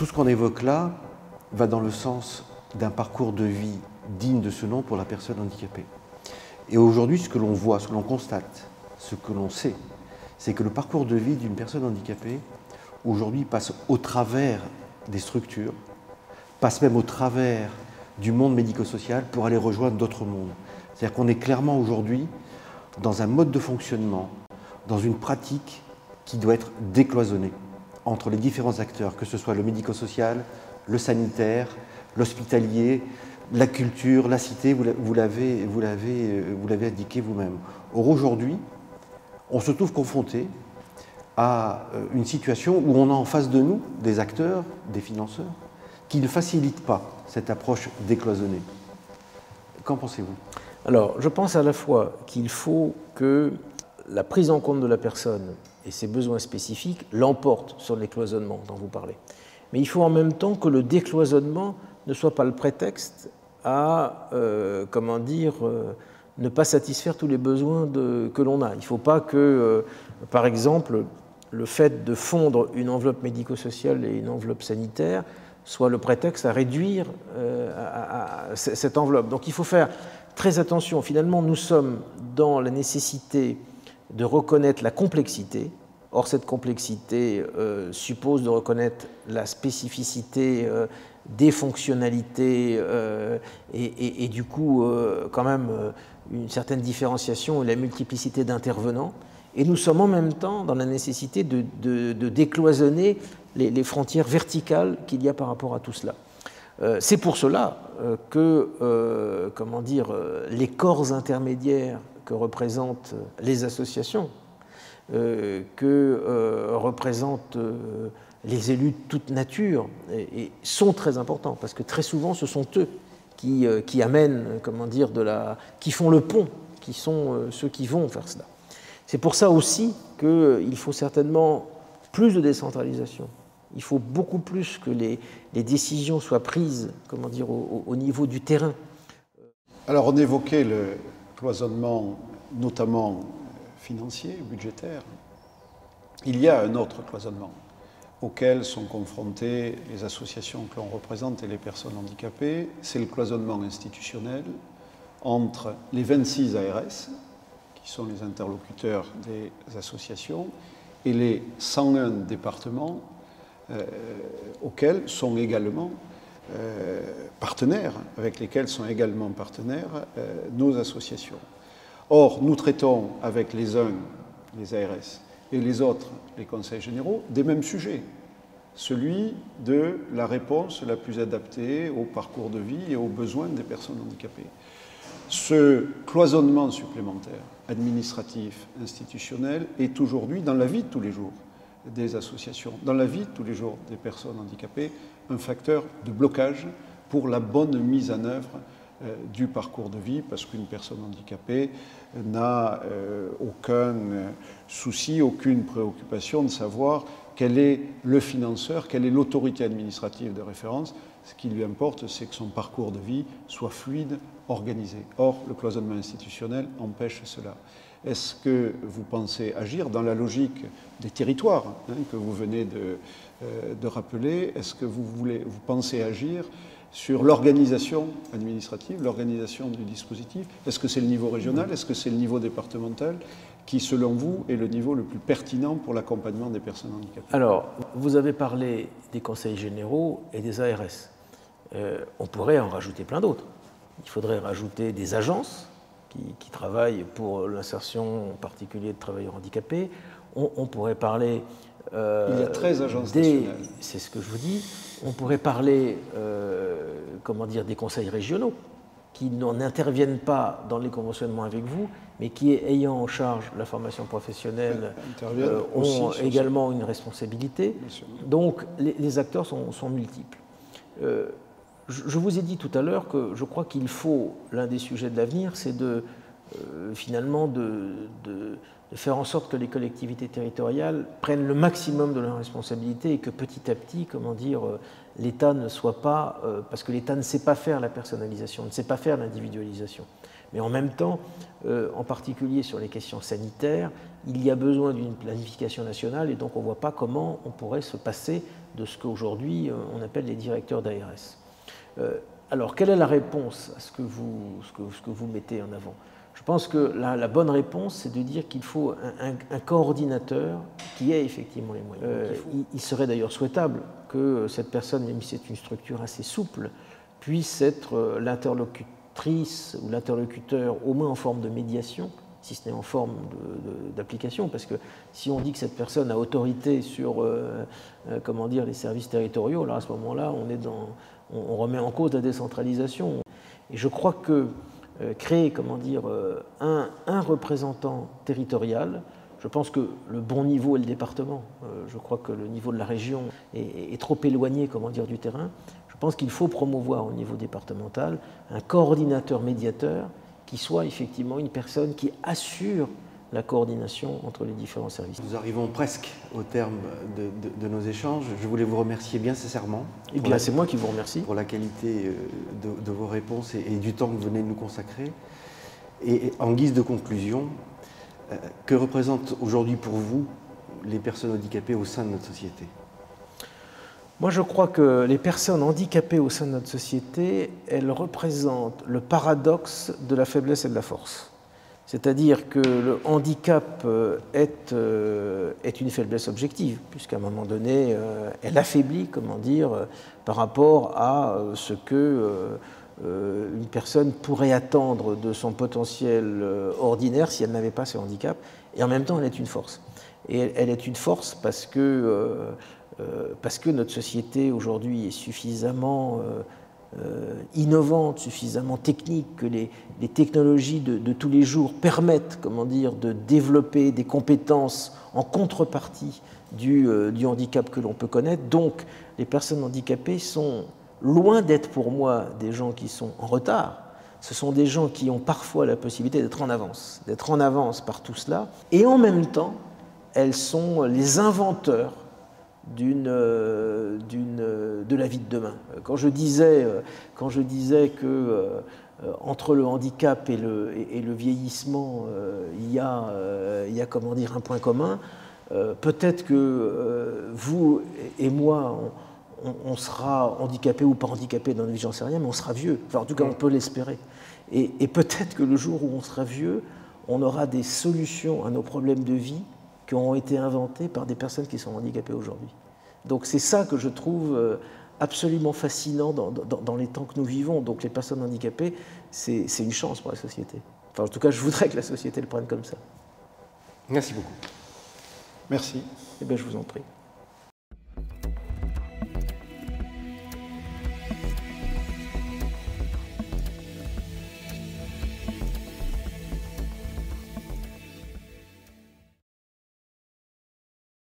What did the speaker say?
ce qu'on évoque là va dans le sens d'un parcours de vie digne de ce nom pour la personne handicapée. Et aujourd'hui, ce que l'on voit, ce que l'on constate, ce que l'on sait, c'est que le parcours de vie d'une personne handicapée, aujourd'hui, passe au travers des structures, passe même au travers du monde médico-social pour aller rejoindre d'autres mondes. C'est-à-dire qu'on est clairement aujourd'hui dans un mode de fonctionnement, dans une pratique qui doit être décloisonnée entre les différents acteurs, que ce soit le médico-social, le sanitaire, l'hospitalier, la culture, la cité, vous l'avez indiqué vous-même. Or aujourd'hui, on se trouve confronté à une situation où on a en face de nous des acteurs, des financeurs, qui ne facilitent pas cette approche décloisonnée. Qu'en pensez-vous? Alors, je pense à la fois qu'il faut que la prise en compte de la personne et ses besoins spécifiques l'emporte sur les cloisonnements dont vous parlez. Mais il faut en même temps que le décloisonnement ne soit pas le prétexte à, ne pas satisfaire tous les besoins que l'on a. Il ne faut pas que, par exemple, le fait de fondre une enveloppe médico-sociale et une enveloppe sanitaire soit le prétexte à réduire cette enveloppe. Donc il faut faire très attention. Finalement, nous sommes dans la nécessité de reconnaître la complexité. Or, cette complexité suppose de reconnaître la spécificité des fonctionnalités et du coup, quand même, une certaine différenciation et la multiplicité d'intervenants. Et nous sommes en même temps dans la nécessité de décloisonner les frontières verticales qu'il y a par rapport à tout cela. C'est pour cela que, les corps intermédiaires que représentent les associations, que représentent les élus de toute nature, et sont très importants, parce que très souvent, ce sont eux qui amènent, qui font le pont, qui sont ceux qui vont faire cela. C'est pour ça aussi qu'il faut certainement plus de décentralisation. Il faut beaucoup plus que les décisions soient prises, au niveau du terrain. Alors, on évoquait le cloisonnement, notamment financier, budgétaire. Il y a un autre cloisonnement auquel sont confrontées les associations que l'on représente et les personnes handicapées. C'est le cloisonnement institutionnel entre les 26 ARS, qui sont les interlocuteurs des associations, et les 101 départements auxquels sont également partenaires, avec lesquels sont également partenaires nos associations. Or, nous traitons avec les uns, les ARS, et les autres, les conseils généraux, des mêmes sujets. Celui de la réponse la plus adaptée au parcours de vie et aux besoins des personnes handicapées. Ce cloisonnement supplémentaire, administratif, institutionnel, est aujourd'hui, dans la vie de tous les jours des associations, dans la vie de tous les jours des personnes handicapées, un facteur de blocage pour la bonne mise en œuvre du parcours de vie, parce qu'une personne handicapée n'a aucun souci, aucune préoccupation de savoir quel est le financeur, quelle est l'autorité administrative de référence. Ce qui lui importe, c'est que son parcours de vie soit fluide, organisé. Or, le cloisonnement institutionnel empêche cela. Est-ce que vous pensez agir dans la logique des territoires que vous venez de rappeler? Est-ce que vous pensez agir sur l'organisation administrative, l'organisation du dispositif? Est-ce que c'est le niveau régional? Est-ce que c'est le niveau départemental qui, selon vous, est le niveau le plus pertinent pour l'accompagnement des personnes handicapées? Alors, vous avez parlé des conseils généraux et des ARS. On pourrait en rajouter plein d'autres. Il faudrait rajouter des agences qui travaillent pour l'insertion en particulier de travailleurs handicapés. On pourrait parler... il y a 13 agences nationales. C'est ce que je vous dis. On pourrait parler des conseils régionaux qui n'interviennent pas dans les conventionnements avec vous, mais qui, ayant en charge la formation professionnelle, ont également une responsabilité. Donc les acteurs sont multiples. Je vous ai dit tout à l'heure que je crois qu'il faut, l'un des sujets de l'avenir, c'est finalement de faire en sorte que les collectivités territoriales prennent le maximum de leurs responsabilités et que petit à petit, l'État ne soit pas... parce que l'État ne sait pas faire la personnalisation, ne sait pas faire l'individualisation. Mais en même temps, en particulier sur les questions sanitaires, il y a besoin d'une planification nationale et donc on ne voit pas comment on pourrait se passer de ce qu'aujourd'hui on appelle les directeurs d'ARS. Alors, quelle est la réponse à ce que vous mettez en avant? Je pense que la bonne réponse, c'est de dire qu'il faut un coordinateur qui ait effectivement les moyens. Il serait d'ailleurs souhaitable que cette personne, même si c'est une structure assez souple, puisse être l'interlocutrice ou l'interlocuteur, au moins en forme de médiation, si ce n'est en forme d'application, parce que si on dit que cette personne a autorité sur comment dire, les services territoriaux, alors à ce moment-là, on remet en cause la décentralisation. Et je crois que créer, comment dire, un représentant territorial, je pense que le bon niveau est le département. Je crois que le niveau de la région est trop éloigné, comment dire, du terrain. Je pense qu'il faut promouvoir au niveau départemental un coordinateur médiateur qui soit effectivement une personne qui assure la coordination entre les différents services. Nous arrivons presque au terme de nos échanges. Je voulais vous remercier bien sincèrement. Eh bien, c'est moi qui vous remercie. Pour la qualité de vos réponses et du temps que vous venez de nous consacrer. Et en guise de conclusion, que représentent aujourd'hui pour vous les personnes handicapées au sein de notre société? Moi, je crois que les personnes handicapées au sein de notre société, elles représentent le paradoxe de la faiblesse et de la force. C'est-à-dire que le handicap est une faiblesse objective, puisqu'à un moment donné, elle affaiblit, comment dire, par rapport à ce que une personne pourrait attendre de son potentiel ordinaire si elle n'avait pas ce handicap. Et en même temps, elle est une force. Et elle est une force parce que notre société aujourd'hui est suffisamment innovante, suffisamment technique, que les technologies de tous les jours permettent, comment dire, de développer des compétences en contrepartie du handicap que l'on peut connaître. Donc, les personnes handicapées sont loin d'être pour moi des gens qui sont en retard. Ce sont des gens qui ont parfois la possibilité d'être en avance par tout cela. Et en même temps, elles sont les inventeurs de la vie de demain. Quand je disais que entre le handicap et le vieillissement, il y a comment dire, un point commun, peut-être que vous et moi, on sera handicapé ou pas handicapé dans notre vie, j'en sais rien, mais on sera vieux. Enfin, en tout cas, on peut l'espérer. Et peut-être que le jour où on sera vieux, on aura des solutions à nos problèmes de vie qui ont été inventés par des personnes qui sont handicapées aujourd'hui. Donc c'est ça que je trouve absolument fascinant dans les temps que nous vivons. Donc les personnes handicapées, c'est une chance pour la société. Enfin, en tout cas, je voudrais que la société le prenne comme ça. Merci beaucoup. Merci. Eh bien, je vous en prie.